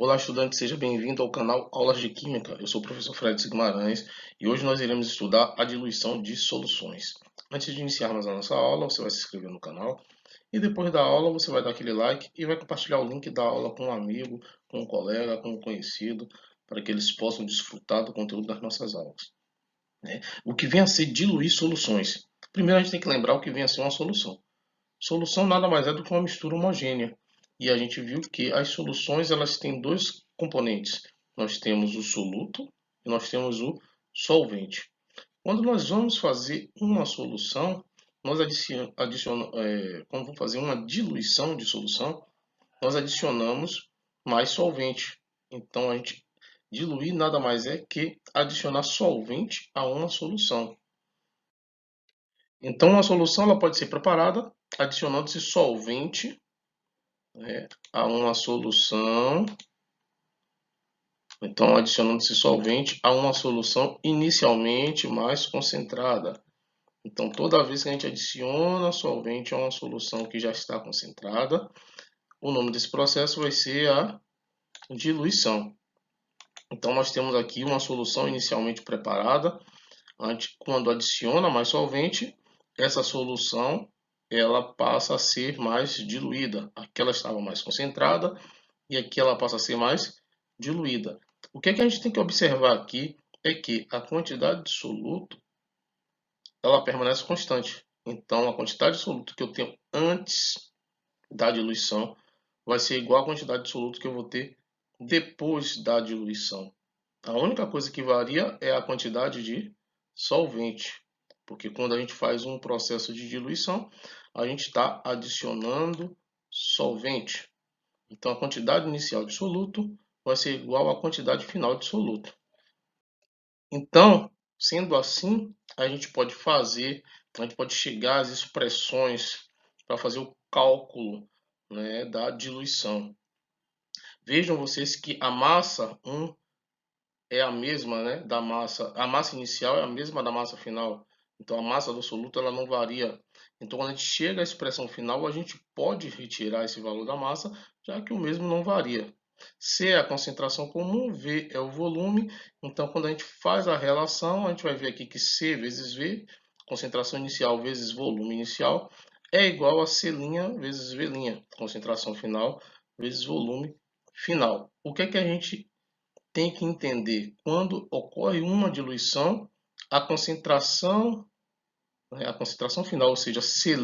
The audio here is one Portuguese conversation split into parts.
Olá, estudante, seja bem-vindo ao canal Aulas de Química. Eu sou o professor Fred Guimarães e hoje nós iremos estudar a diluição de soluções. Antes de iniciarmos a nossa aula, você vai se inscrever no canal e depois da aula você vai dar aquele like e vai compartilhar o link da aula com um amigo, com um colega, com um conhecido, para que eles possam desfrutar do conteúdo das nossas aulas, né? O que vem a ser diluir soluções? Primeiro a gente tem que lembrar o que vem a ser uma solução. Solução nada mais é do que uma mistura homogênea. E a gente viu que as soluções elas têm dois componentes. Nós temos o soluto e nós temos o solvente. Quando nós vamos fazer uma solução, nós quando vamos fazer uma diluição de solução, nós adicionamos mais solvente. Então a gente diluir nada mais é que adicionar solvente a uma solução. Então, a solução ela pode ser preparada adicionando-se solvente, né, a uma solução. Então, adicionando-se solvente a uma solução inicialmente mais concentrada. Então, toda vez que a gente adiciona solvente a uma solução que já está concentrada, o nome desse processo vai ser a diluição. Então, nós temos aqui uma solução inicialmente preparada. Quando adiciona mais solvente, essa solução ela passa a ser mais diluída. Aqui ela estava mais concentrada e aqui ela passa a ser mais diluída. O que é que a gente tem que observar aqui é que a quantidade de soluto ela permanece constante. Então, a quantidade de soluto que eu tenho antes da diluição vai ser igual à quantidade de soluto que eu vou ter depois da diluição. A única coisa que varia é a quantidade de solvente, porque quando a gente faz um processo de diluição, a gente está adicionando solvente. Então, a quantidade inicial de soluto vai ser igual à quantidade final de soluto. Então, sendo assim, a gente pode chegar às expressões para fazer o cálculo, né, da diluição. Vejam vocês que a massa 1 é a mesma, né, da massa. A massa inicial é a mesma da massa final. Então, a massa do soluto ela não varia. Então, quando a gente chega à expressão final, a gente pode retirar esse valor da massa, já que o mesmo não varia. C é a concentração comum, V é o volume. Então, quando a gente faz a relação, a gente vai ver aqui que C vezes V, concentração inicial vezes volume inicial, é igual a C' vezes V', concentração final vezes volume final. O que é que a gente tem que entender? Quando ocorre uma diluição, a concentração, né, a concentração final, ou seja, C'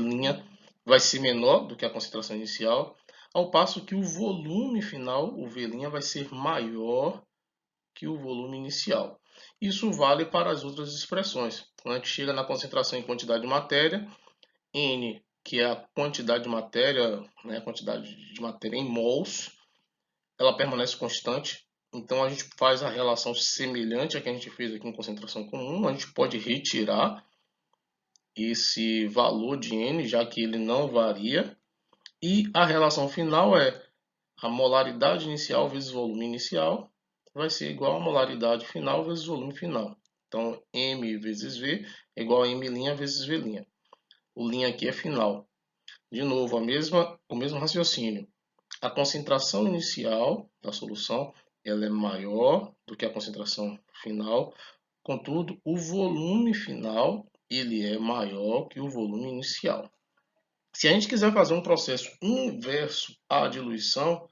vai ser menor do que a concentração inicial, ao passo que o volume final, o V' vai ser maior que o volume inicial. Isso vale para as outras expressões. Quando a gente chega na concentração em quantidade de matéria, N, que é a quantidade de matéria, né, a quantidade de matéria em mols, ela permanece constante. Então a gente faz a relação semelhante à que a gente fez aqui em concentração comum. A gente pode retirar esse valor de N, já que ele não varia. E a relação final é a molaridade inicial vezes volume inicial vai ser igual a molaridade final vezes volume final. Então, M vezes V é igual a M' vezes V'. O linha aqui é final. De novo, o mesmo raciocínio. A concentração inicial da solução ela é maior do que a concentração final. Contudo, o volume final ele é maior que o volume inicial. Se a gente quiser fazer um processo inverso à diluição,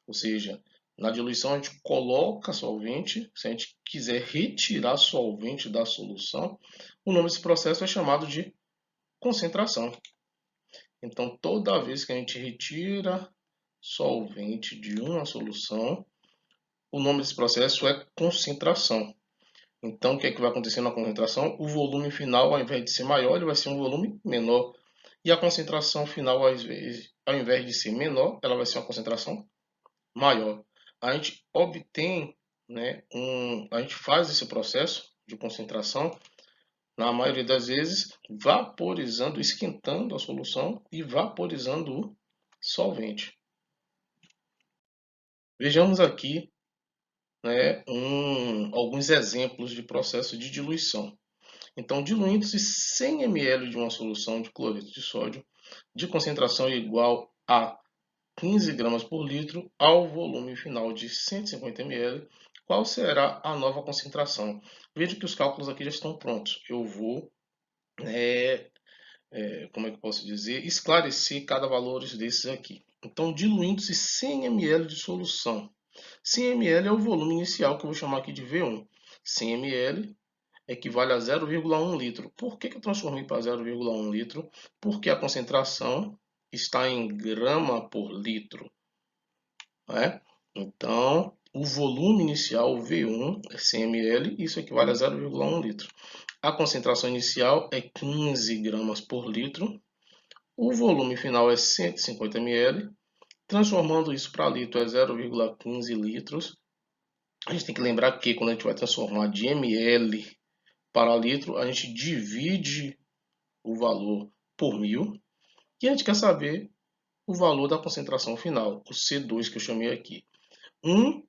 ou seja, na diluição a gente coloca solvente, se a gente quiser retirar solvente da solução, o nome desse processo é chamado de concentração. Então, toda vez que a gente retira solvente de uma solução, o nome desse processo é concentração. Então, o que é que vai acontecer na concentração? O volume final, ao invés de ser maior, ele vai ser um volume menor. E a concentração final, ao invés de ser menor, ela vai ser uma concentração maior. A gente obtém, né, a gente faz esse processo de concentração, na maioria das vezes, vaporizando, esquentando a solução e vaporizando o solvente. Vejamos aqui, né, alguns exemplos de processo de diluição. Então, diluindo-se 100 ml de uma solução de cloreto de sódio de concentração igual a 15 gramas por litro ao volume final de 150 ml, qual será a nova concentração? Veja que os cálculos aqui já estão prontos. Eu vou, como é que eu posso dizer, esclarecer cada valor desses aqui. Então, diluindo-se 100 ml de solução. 100 ml é o volume inicial, que eu vou chamar aqui de V1. 100 ml equivale a 0,1 litro. Por que eu transformei para 0,1 litro? Porque a concentração está em grama por litro. Né? Então, o volume inicial, V1, é 100 ml, isso equivale a 0,1 litro. A concentração inicial é 15 gramas por litro. O volume final é 150 ml. Transformando isso para litro é 0,15 litros. A gente tem que lembrar que quando a gente vai transformar de ml para litro, a gente divide o valor por 1000. E a gente quer saber o valor da concentração final, o C2 que eu chamei aqui. 1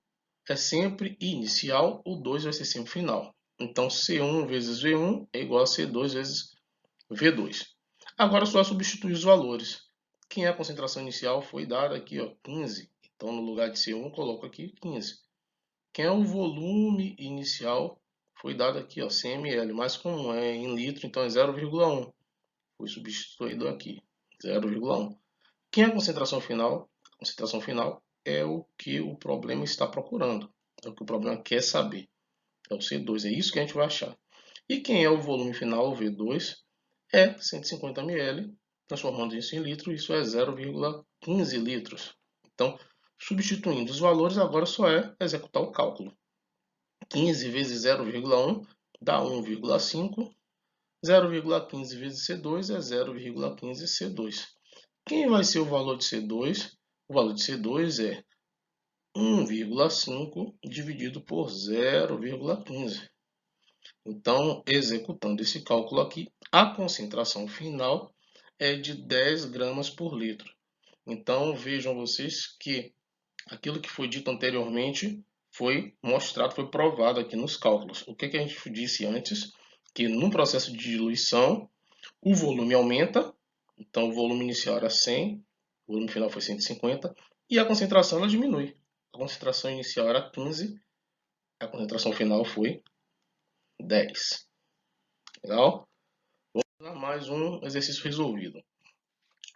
é sempre inicial, o 2 vai ser sempre final. Então, C1 vezes V1 é igual a C2 vezes V2. Agora, só substituir os valores. Quem é a concentração inicial foi dada aqui, ó, 15. Então, no lugar de C1, eu coloco aqui 15. Quem é o volume inicial foi dado aqui, ó, 100 ml. Mas como é em litro, então é 0,1. Foi substituído aqui, 0,1. Quem é a concentração final? A concentração final é o que o problema está procurando. É o que o problema quer saber. É o C2, é isso que a gente vai achar. E quem é o volume final, o V2? É 150 ml. Transformando isso em litro, isso é 0,15 litros. Então, substituindo os valores, agora só é executar o cálculo. 15 vezes 0,1 dá 1,5. 0,15 vezes C2 é 0,15 C2. Quem vai ser o valor de C2? O valor de C2 é 1,5 dividido por 0,15. Então, executando esse cálculo aqui, a concentração final é de 10 gramas por litro. Então, vejam vocês que aquilo que foi dito anteriormente foi mostrado, foi provado aqui nos cálculos. O que a gente disse antes? Que no processo de diluição, o volume aumenta. Então, o volume inicial era 100, o volume final foi 150, e a concentração ela diminui. A concentração inicial era 15, a concentração final foi 10. Legal? Vamos a mais um exercício resolvido.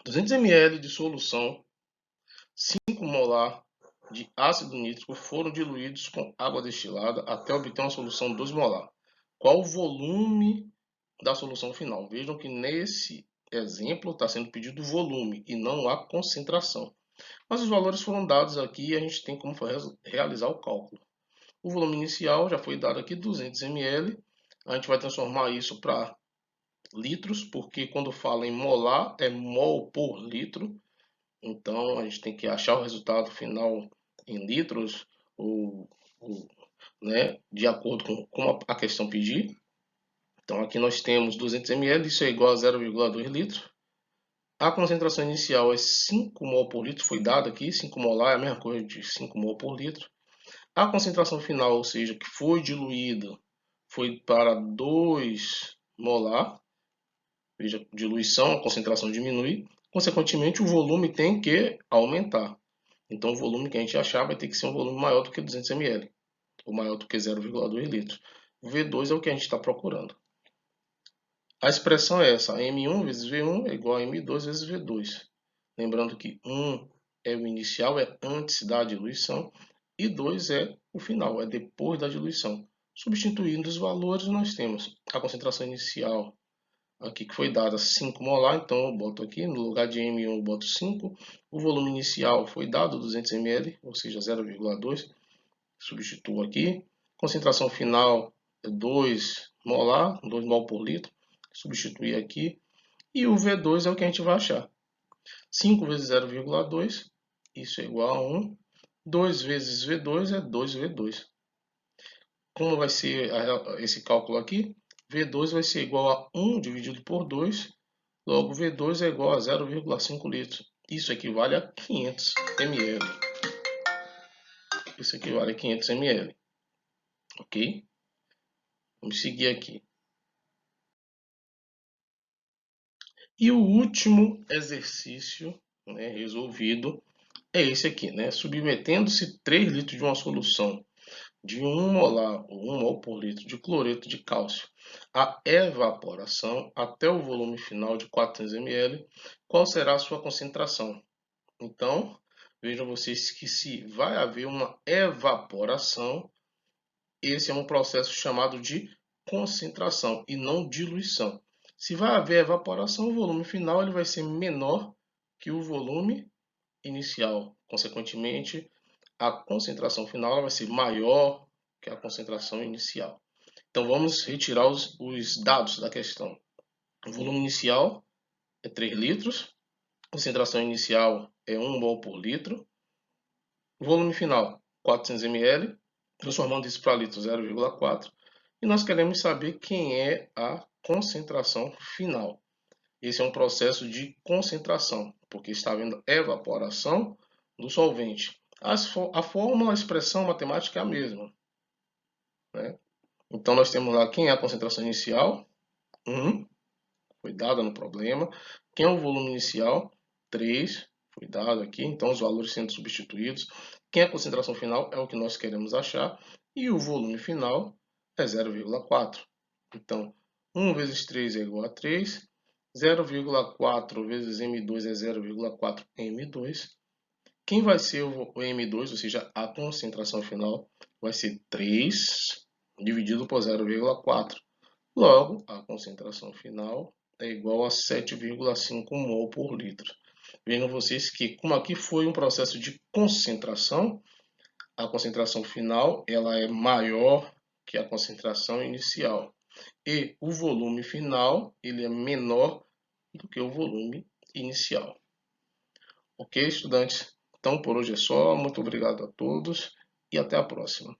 200 ml de solução 5 molar de ácido nítrico foram diluídos com água destilada até obter uma solução 2 molar. Qual o volume da solução final? Vejam que nesse exemplo está sendo pedido o volume e não a concentração. Mas os valores foram dados aqui e a gente tem como realizar o cálculo. O volume inicial já foi dado aqui, 200 ml. A gente vai transformar isso para litros, porque quando fala em molar, é mol por litro. Então, a gente tem que achar o resultado final em litros, né, de acordo com como a questão pedir. Então, aqui nós temos 200 ml, isso é igual a 0,2 litros. A concentração inicial é 5 mol por litro, foi dado aqui, 5 molar é a mesma coisa de 5 mol por litro. A concentração final, ou seja, que foi diluída, foi para 2 molar. Veja, diluição, a concentração diminui. Consequentemente, o volume tem que aumentar. Então, o volume que a gente achar vai ter que ser um volume maior do que 200 ml, ou maior do que 0,2 litros. O V2 é o que a gente está procurando. A expressão é essa, M1 vezes V1 é igual a M2 vezes V2. Lembrando que 1 é o inicial, é antes da diluição, e 2 é o final, é depois da diluição. Substituindo os valores, nós temos a concentração inicial aqui que foi dada 5 molar, então eu boto aqui, no lugar de M1 eu boto 5. O volume inicial foi dado 200 ml, ou seja, 0,2, substituo aqui. Concentração final é 2 molar, 2 mol por litro, substituir aqui. E o V2 é o que a gente vai achar. 5 vezes 0,2, isso é igual a 1. 2 vezes V2 é 2V2. Como vai ser esse cálculo aqui? V2 vai ser igual a 1 dividido por 2, logo V2 é igual a 0,5 litros. Isso equivale a 500 ml. Isso equivale a 500 ml. Ok? Vamos seguir aqui. E o último exercício, né, resolvido é esse aqui, né? Submetendo-se 3 litros de uma solução de 1 molar ou 1 mol por litro de cloreto de cálcio à evaporação até o volume final de 400 ml, qual será a sua concentração? Então, vejam vocês que se vai haver uma evaporação, esse é um processo chamado de concentração e não diluição. Se vai haver evaporação, o volume final ele vai ser menor que o volume inicial. Consequentemente, a concentração final vai ser maior que a concentração inicial. Então vamos retirar os dados da questão. O volume inicial é 3 litros, a concentração inicial é 1 mol por litro, o volume final 400 ml, transformando isso para litro 0,4, e nós queremos saber quem é a concentração final. Esse é um processo de concentração, porque está havendo evaporação do solvente. A fórmula, a expressão matemática é a mesma, né? Então, nós temos lá quem é a concentração inicial, 1, foi dada no problema. Quem é o volume inicial, 3, foi dado aqui. Então, os valores sendo substituídos. Quem é a concentração final é o que nós queremos achar. E o volume final é 0,4. Então, 1 vezes 3 é igual a 3. 0,4 vezes M2 é 0,4 M2. Quem vai ser o M2, ou seja, a concentração final, vai ser 3 dividido por 0,4. Logo, a concentração final é igual a 7,5 mol por litro. Vejam vocês que, como aqui foi um processo de concentração, a concentração final ela é maior que a concentração inicial. E o volume final ele é menor do que o volume inicial. Ok, estudantes? Então, por hoje é só. Muito obrigado a todos e até a próxima.